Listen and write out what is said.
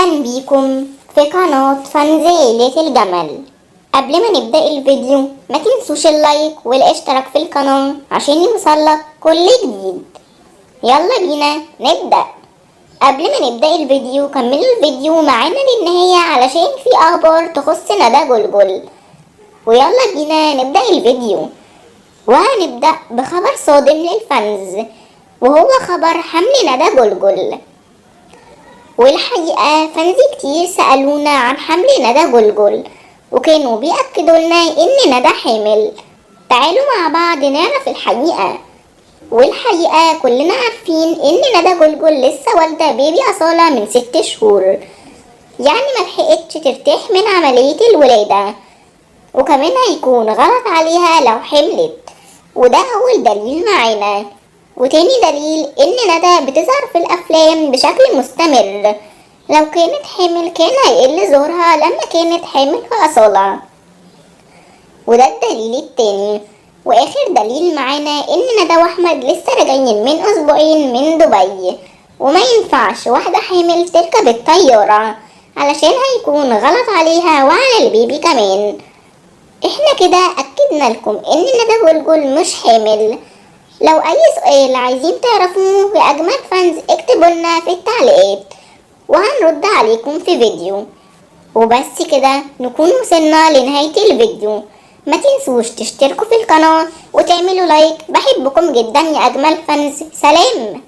أهلا بيكم في قناة فانز عيلة الجمل. قبل ما نبدأ الفيديو ما تنسوش اللايك والاشتراك في القناة عشان يوصلك كل جديد. يلا بينا نبدأ. قبل ما نبدأ الفيديو كملوا الفيديو معانا للنهاية علشان في أخبار تخص ندى جلجل. ويلا بينا نبدأ الفيديو، وهنبدأ بخبر صادم للفانز وهو خبر حمل ندى جلجل. والحقيقة فانز كتير سألونا عن حمل ندى جلجل وكانوا بيأكدوا لنا إن ندى حامل. تعالوا مع بعض نعرف الحقيقة. والحقيقة كلنا عارفين إن ندى جلجل لسه والدة بيبي أصالة من 6 شهور، يعني ملحقتش ترتاح من عملية الولادة، وكمان هيكون غلط عليها لو حملت، وده أول دليل معانا. وتاني دليل إن ندى بتظهر في الأفلام بشكل مستمر، لو كانت حامل كان هيقل ظهورها لما كانت حامل في أصالة، وده الدليل التاني. وآخر دليل معانا إن ندى وأحمد لسه راجعين من أسبوعين من دبي، وما ينفعش واحدة حامل تركب الطيارة علشان هيكون غلط عليها وعلى البيبي كمان. احنا كده أكدنا لكم إن ندى جلجل مش حامل. لو اي سؤال عايزين تعرفوه يا اجمل فانز اكتبوا لنا في التعليقات وهنرد عليكم في فيديو. وبس كده نكون وصلنا لنهاية الفيديو. ما تنسوش تشتركوا في القناة وتعملوا لايك. بحبكم جدا يا اجمل فانز. سلام.